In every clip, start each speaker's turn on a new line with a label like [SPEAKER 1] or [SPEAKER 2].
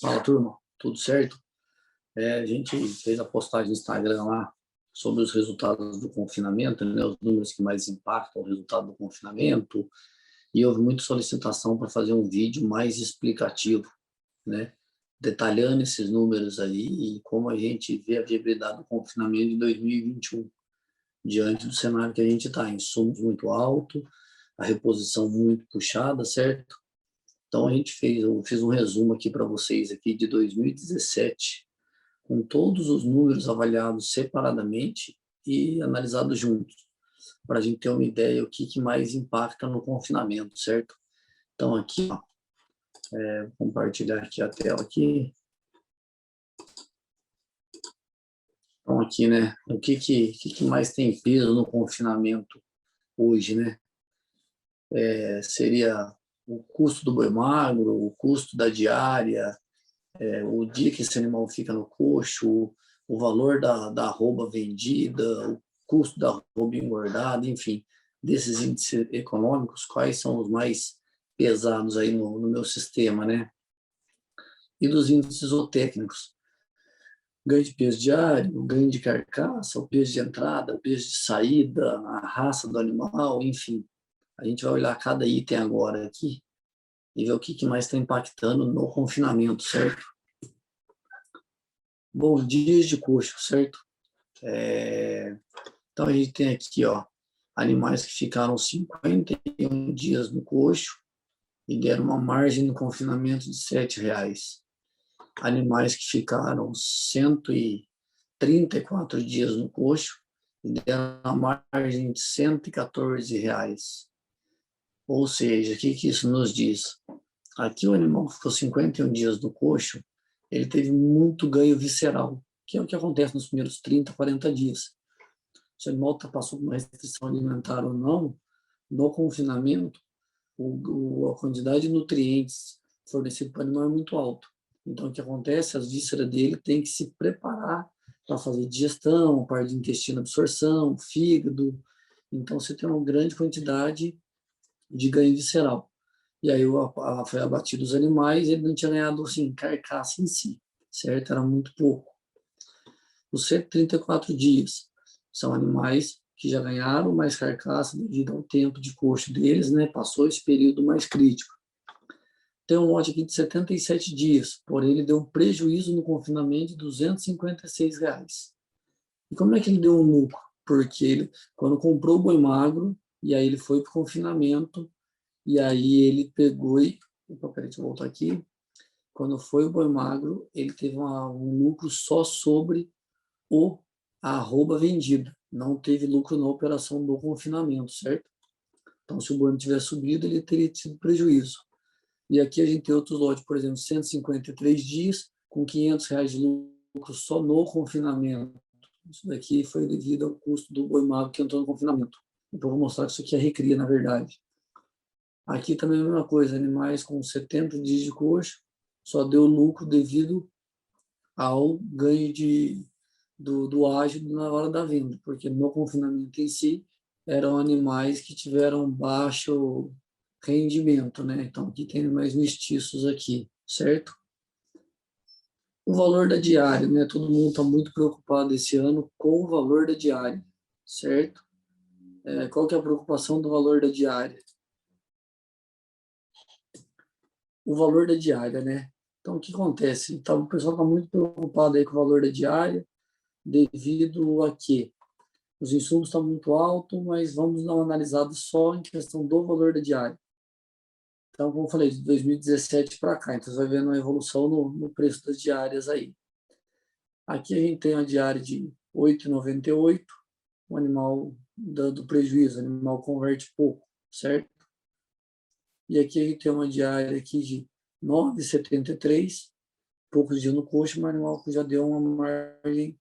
[SPEAKER 1] Fala, turma, tudo certo? A gente fez a postagem no Instagram lá sobre os resultados do confinamento, né, os números que mais impactam o resultado do confinamento, e houve muita solicitação para fazer um vídeo mais explicativo, né, detalhando esses números aí e como a gente vê a viabilidade do confinamento de 2021, diante do cenário que a gente está, insumos muito alto, a reposição muito puxada, certo? Então eu fiz um resumo aqui para vocês aqui de 2017, com todos os números avaliados separadamente e analisados juntos, para a gente ter uma ideia o que mais impacta no confinamento, certo? Então aqui, ó, vou compartilhar aqui a tela aqui. Então aqui, né, o que mais tem peso no confinamento hoje, né? Seria o custo do boi magro, o custo da diária, o dia que esse animal fica no coxo, o valor da arroba vendida, o custo da arroba engordada, enfim, desses índices econômicos, quais são os mais pesados aí no meu sistema, né? E dos índices zootécnicos, ganho de peso diário, ganho de carcaça, o peso de entrada, o peso de saída, a raça do animal, enfim. A gente vai olhar cada item agora aqui e ver o que mais está impactando no confinamento, certo? Bom, dias de coxo, certo? Então a gente tem aqui, ó, animais que ficaram 51 dias no coxo e deram uma margem no confinamento de R$ 7. Animais que ficaram 134 dias no coxo e deram uma margem de R$ 114. Ou seja, o que isso nos diz? Aqui o animal que ficou 51 dias no coxo, ele teve muito ganho visceral, que é o que acontece nos primeiros 30, 40 dias. Se o animal passou por uma restrição alimentar ou não, no confinamento, a quantidade de nutrientes fornecidos para o animal é muito alta. Então, o que acontece? As vísceras dele têm que se preparar para fazer digestão, parte de intestino, absorção, fígado. Então, você tem uma grande quantidade de ganho visceral. E aí foi abatido os animais e ele não tinha ganhado, assim, carcaça em si, certo? Era muito pouco. Os 134 dias são animais que já ganharam mais carcaça devido ao tempo de coxo deles, né? Passou esse período mais crítico. Tem um lote aqui de 77 dias, porém ele deu um prejuízo no confinamento de R$ 256. E como é que ele deu um lucro? Porque ele, quando comprou o boi magro, e aí ele foi para o confinamento, e aí ele pegou e... Peraí, deixa eu voltar aqui. Quando foi o boi magro, ele teve um lucro só sobre a arroba vendida. Não teve lucro na operação do confinamento, certo? Então, se o boi não tivesse subido, ele teria tido prejuízo. E aqui a gente tem outros lotes, por exemplo, 153 dias, com R$ 500 de lucro só no confinamento. Isso daqui foi devido ao custo do boi magro que entrou no confinamento. Depois eu vou mostrar que isso aqui é recria, na verdade. Aqui também é a mesma coisa, animais com 70 dias de coxo, só deu lucro devido ao ganho do ágio na hora da venda, porque no confinamento em si eram animais que tiveram baixo rendimento, né? Então aqui tem mais mestiços aqui, certo? O valor da diária, né? Todo mundo está muito preocupado esse ano com o valor da diária, certo? Qual que é a preocupação do valor da diária? O valor da diária, né? Então, o que acontece? Então, o pessoal está muito preocupado aí com o valor da diária, devido a quê? Os insumos estão muito altos, mas vamos dar uma analisada só em questão do valor da diária. Então, como eu falei, de 2017 para cá, então você vai vendo uma evolução no preço das diárias aí. Aqui a gente tem a diária de R$ 8,98, o animal dando prejuízo, o animal converte pouco, certo? E aqui a gente tem uma diária aqui de R$ 9,73, poucos dias no coxo, mas o animal já deu uma margem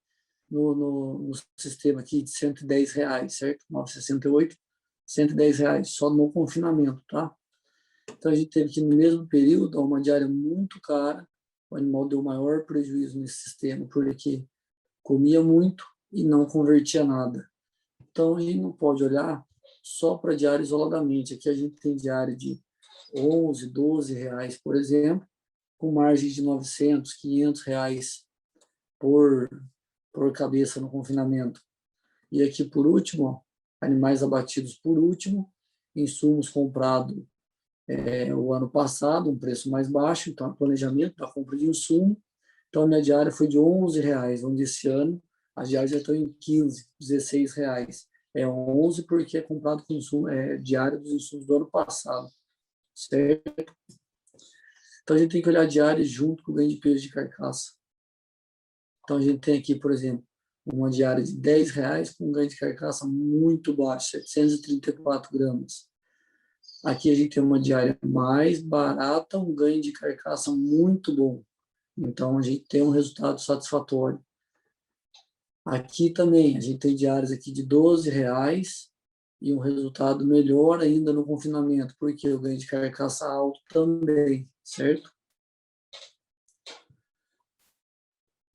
[SPEAKER 1] no sistema aqui de R$ 110, certo? 9,68, R$ 110 só no confinamento, tá? Então a gente teve que no mesmo período uma diária muito cara, o animal deu maior prejuízo nesse sistema porque comia muito e não convertia nada. Então a gente não pode olhar só para a diária isoladamente. Aqui a gente tem diária de R$ 11, R$ 12, por exemplo, com margem de 900, 500 reais por cabeça no confinamento. E aqui, por último, ó, animais abatidos por último, insumos comprados o ano passado, um preço mais baixo, então, planejamento da compra de insumo. Então, a minha diária foi de R$11, onde esse ano as diárias já estão em 15, R$16. É 11 porque é comprado com insumo, diária dos insumos do ano passado, certo? Então, a gente tem que olhar a diária junto com o ganho de peso de carcaça. Então, a gente tem aqui, por exemplo, uma diária de R$10 com um ganho de carcaça muito baixo, 734 gramas. Aqui a gente tem uma diária mais barata, um ganho de carcaça muito bom. Então, a gente tem um resultado satisfatório. Aqui também, a gente tem diárias aqui de R$12 e um resultado melhor ainda no confinamento, porque o ganho de carcaça alto também, certo?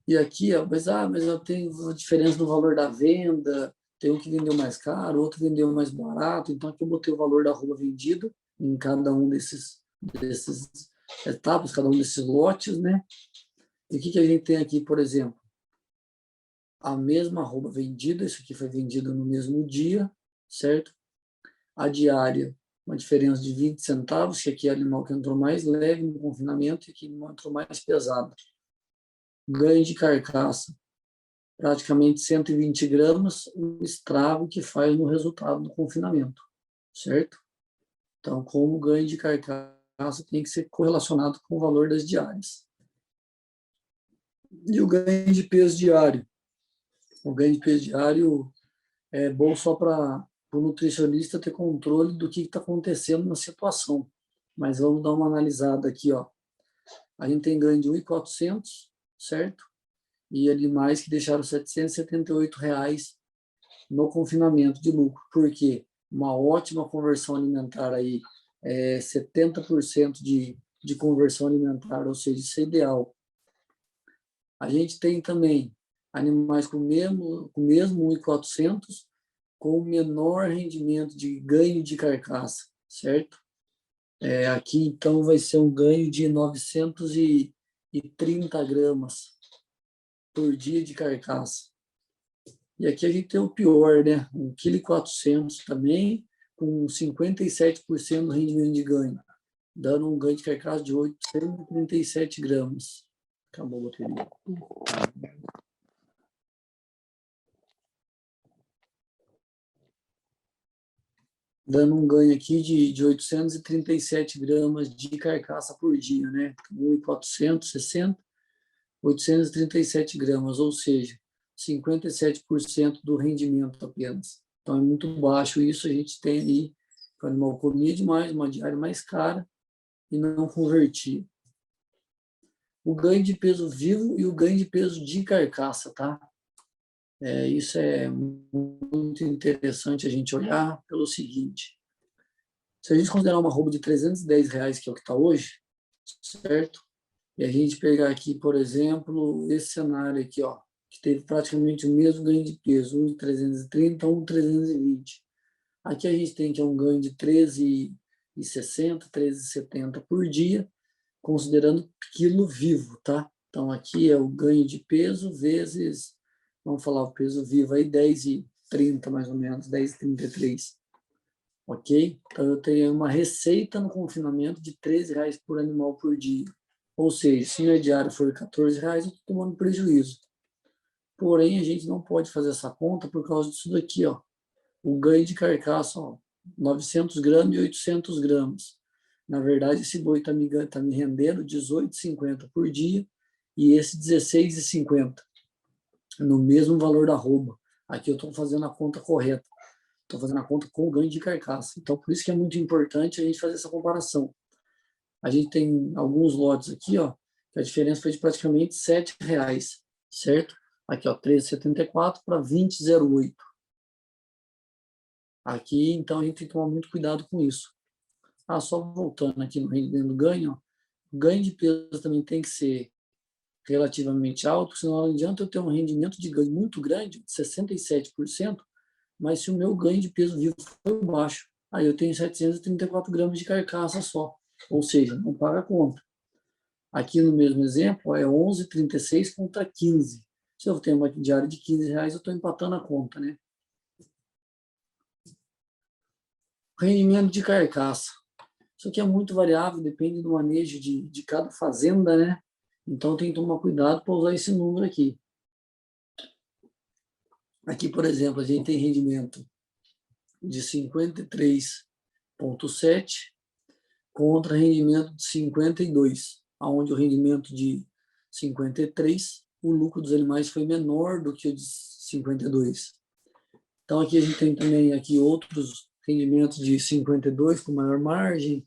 [SPEAKER 1] E aqui, ó, mas eu tenho uma diferença no valor da venda, tem um que vendeu mais caro, outro vendeu mais barato, então aqui eu botei o valor da arroba vendida em cada um desses etapas, cada um desses lotes, né? E o que a gente tem aqui, por exemplo? A mesma arroba vendida, isso aqui foi vendido no mesmo dia, certo? A diária, uma diferença de 20 centavos, que aqui é o animal que entrou mais leve no confinamento e que entrou mais pesado. Ganho de carcaça, praticamente 120 gramas, o estrago que faz no resultado do confinamento, certo? Então, como o ganho de carcaça tem que ser correlacionado com o valor das diárias. E o ganho de peso diário? O ganho de peso diário é bom só para o nutricionista ter controle do que está acontecendo na situação. Mas vamos dar uma analisada aqui, ó. A gente tem ganho de 1.400, certo? E animais que deixaram R$778 no confinamento de lucro. Por quê? Uma ótima conversão alimentar aí, 70% de conversão alimentar, ou seja, isso é ideal. A gente tem também animais com mesmo 1.400, com menor rendimento de ganho de carcaça, certo? Aqui, então, vai ser um ganho de 930 gramas por dia de carcaça. E aqui a gente tem o pior, né? 1,4 kg também, com 57% do rendimento de ganho, dando um ganho de carcaça de 837 gramas. Acabou a bateria. Dando um ganho aqui de 837 gramas de carcaça por dia, né? 1.460, 837 gramas, ou seja, 57% do rendimento apenas. Então é muito baixo isso, a gente tem aí, o animal comia demais, uma diária mais cara e não convertia. O ganho de peso vivo e o ganho de peso de carcaça, tá? Isso é muito interessante a gente olhar pelo seguinte: se a gente considerar uma arroba de R$310, que é o que está hoje, certo? E a gente pegar aqui, por exemplo, esse cenário aqui, ó, que teve praticamente o mesmo ganho de peso, um de 330, um de 320. Aqui a gente tem que é um ganho de 13,60, 13,70 por dia, considerando quilo vivo, tá? Então aqui é o ganho de peso vezes, vamos falar o peso vivo aí, 10,30 mais ou menos, 10,33. Ok? Então eu tenho uma receita no confinamento de R$13 por animal por dia. Ou seja, se minha diária for R$14, eu estou tomando prejuízo. Porém, a gente não pode fazer essa conta por causa disso daqui, ó. O ganho de carcaça, ó, 900 gramas e 800 gramas. Na verdade, esse boi está me rendendo R$18,50 por dia e esse R$16,50, no mesmo valor da arroba. Aqui eu estou fazendo a conta correta. Estou fazendo a conta com o ganho de carcaça. Então, por isso que é muito importante a gente fazer essa comparação. A gente tem alguns lotes aqui, ó, que a diferença foi de praticamente R$7, certo? Aqui, ó, 13,74 para 20,08. Aqui, então, a gente tem que tomar muito cuidado com isso. Só voltando aqui no rendimento do ganho, ó, o ganho de peso também tem que ser relativamente alto, senão não adianta eu ter um rendimento de ganho muito grande, 67%, mas se o meu ganho de peso vivo for baixo, aí eu tenho 734 gramas de carcaça só, ou seja, não paga a conta. Aqui no mesmo exemplo, é 11,36 contra 15. Se eu tenho uma diária de R$ 15, eu estou empatando a conta, né? Rendimento de carcaça. Isso aqui é muito variável, depende do manejo de cada fazenda, né? Então tem que tomar cuidado para usar esse número aqui. Aqui, por exemplo, a gente tem rendimento de 53,7 contra rendimento de 52, onde o rendimento de 53, o lucro dos animais foi menor do que o de 52. Então aqui a gente tem também aqui outros rendimentos de 52 com maior margem,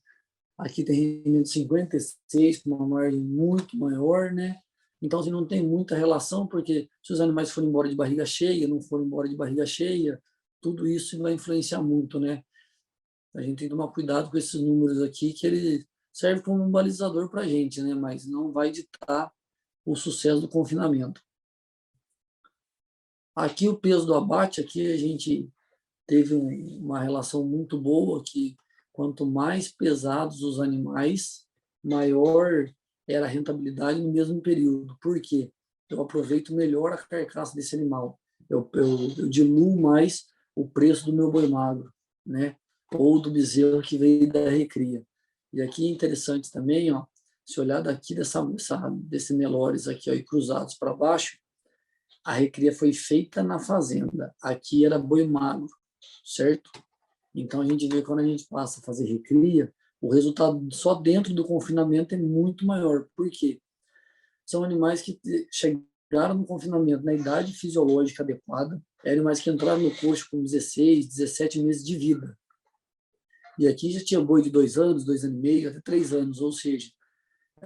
[SPEAKER 1] aqui tem rendimento de 56 com uma margem muito maior, né? Então assim, não tem muita relação, porque se os animais forem embora de barriga cheia, não forem embora de barriga cheia, tudo isso vai influenciar muito, né? A gente tem que tomar cuidado com esses números aqui, que ele serve como um balizador para a gente, né? Mas não vai ditar o sucesso do confinamento. Aqui o peso do abate, aqui a gente teve uma relação muito boa, que quanto mais pesados os animais, maior era a rentabilidade no mesmo período. Por quê? Eu aproveito melhor a carcaça desse animal. Eu diluo mais o preço do meu boi magro, né? Ou do bezerro que veio da recria. E aqui é interessante também, ó, se olhar daqui desse Nelores aqui, ó, e cruzados para baixo, a recria foi feita na fazenda. Aqui era boi magro, certo? Então a gente vê quando a gente passa a fazer recria, o resultado só dentro do confinamento é muito maior. Por quê? São animais que chegaram no confinamento na idade fisiológica adequada, animais que entraram no coxo com 16, 17 meses de vida. E aqui já tinha boi de 2 anos, 2 anos e meio, até 3 anos, ou seja,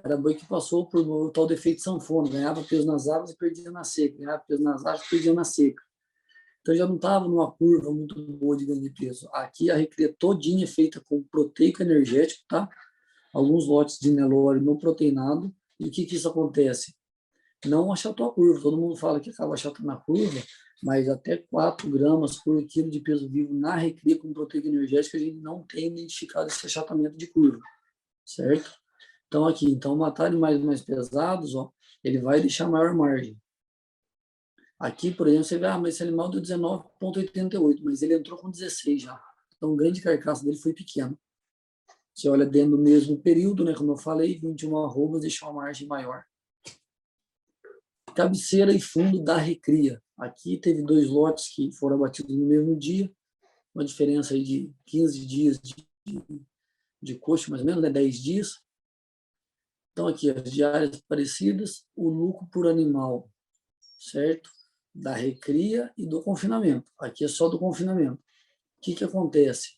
[SPEAKER 1] era boi que passou por o tal defeito sanfona, ganhava peso nas águas e perdia na seca, ganhava peso nas águas e perdia na seca. Então já não estava numa curva muito boa de ganho de peso. Aqui a recria todinha é feita com proteico energético, tá? Alguns lotes de Nelore no proteinado. E o que isso acontece? Não achatou a curva. Todo mundo fala que acaba achatando a curva, mas até 4 gramas por quilo de peso vivo na recria com proteico energético, a gente não tem identificado esse achatamento de curva, certo? Então aqui, então matar animais mais pesados, ó, ele vai deixar maior margem. Aqui, por exemplo, você vê, mas esse animal deu 19,88, mas ele entrou com 16 já. Então, o ganho de carcaça dele foi pequeno. Você olha dentro do mesmo período, né, como eu falei, 21 arrobas deixou uma margem maior. Cabeceira e fundo da recria. Aqui teve 2 lotes que foram abatidos no mesmo dia, uma diferença aí de 15 dias de coxo, mais ou menos, né, 10 dias. Então, aqui, as diárias parecidas, o lucro por animal, certo? Da recria e do confinamento. Aqui é só do confinamento. O que acontece?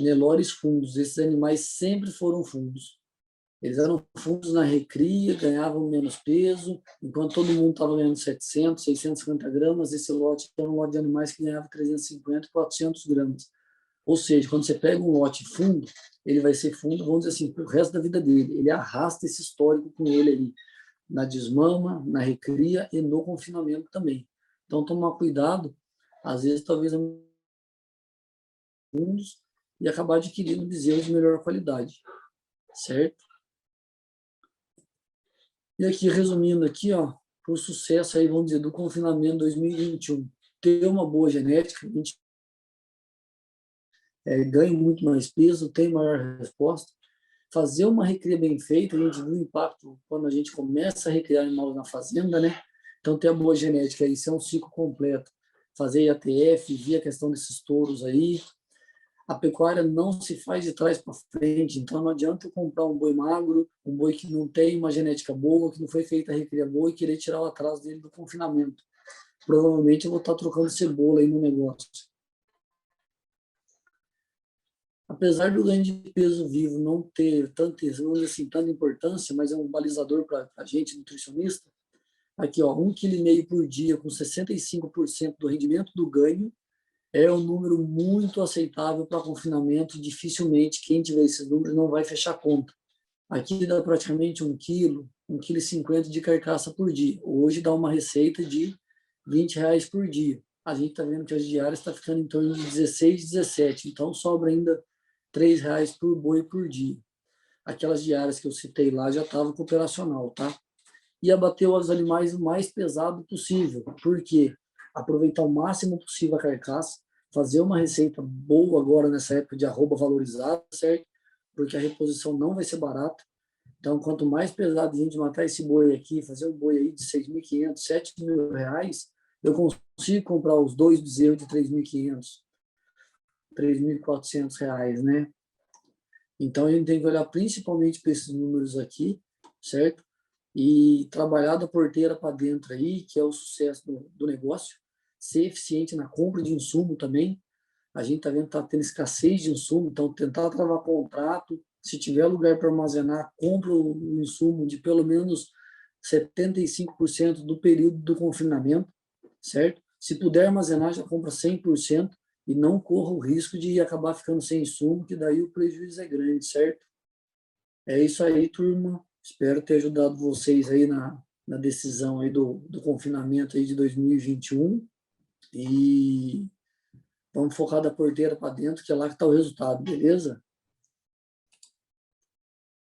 [SPEAKER 1] Nelores fundos, esses animais sempre foram fundos. Eles eram fundos na recria, ganhavam menos peso, enquanto todo mundo estava ganhando 700, 650 gramas, esse lote era um lote de animais que ganhava 350, 400 gramas. Ou seja, quando você pega um lote fundo, ele vai ser fundo, vamos dizer assim, para o resto da vida dele. Ele arrasta esse histórico com ele ali, na desmama, na recria e no confinamento também. Então, tomar cuidado, às vezes, talvez fundos e acabar adquirindo bezerros de melhor qualidade, certo? E aqui, resumindo aqui, ó, o sucesso aí, vamos dizer, do confinamento 2021, ter uma boa genética, a gente ganha muito mais peso, tem maior resposta, fazer uma recria bem feita, a gente viu o impacto quando a gente começa a recriar animais na fazenda, né? Então, ter a boa genética, isso é um ciclo completo. Fazer IATF, ver a questão desses touros aí. A pecuária não se faz de trás para frente, então não adianta eu comprar um boi magro, um boi que não tem uma genética boa, que não foi feita a recria boa e querer tirar o atraso dele do confinamento. Provavelmente eu vou estar trocando cebola aí no negócio. Apesar do ganho de peso vivo não ter tanta, vamos dizer assim, tanta importância, mas é um balizador para a gente, nutricionista, aqui, ó, 1,5 kg por dia, com 65% do rendimento do ganho, é um número muito aceitável para confinamento. Dificilmente quem tiver esses números não vai fechar conta. Aqui dá praticamente 1 quilo, 1,50 kg de carcaça por dia. Hoje dá uma receita de R$ 20 por dia. A gente está vendo que as diárias estão ficando em torno de 16, 17. Então sobra ainda R$ 3 por boi por dia. aquelas diárias que eu citei lá já estavam operacional, tá? E abater os animais o mais pesado possível. Por quê? Aproveitar o máximo possível a carcaça, fazer uma receita boa agora nessa época de arroba valorizada, certo? Porque a reposição não vai ser barata. Então, quanto mais pesado a gente matar esse boi aqui, fazer um boi aí de 6.500, 7.000 reais, eu consigo comprar os dois bezerros de 3.500, 3.400 reais, né? Então, a gente tem que olhar principalmente para esses números aqui, certo? E trabalhar da porteira para dentro aí, que é o sucesso do negócio. Ser eficiente na compra de insumo também. A gente está vendo que está tendo escassez de insumo, então tentar travar contrato. Se tiver lugar para armazenar, compra o insumo de pelo menos 75% do período do confinamento, certo? Se puder armazenar, já compra 100% e não corra o risco de acabar ficando sem insumo, que daí o prejuízo é grande, certo? É isso aí, turma. Espero ter ajudado vocês aí na decisão aí do confinamento aí de 2021. E vamos focar da porteira para dentro, que é lá que está o resultado, beleza?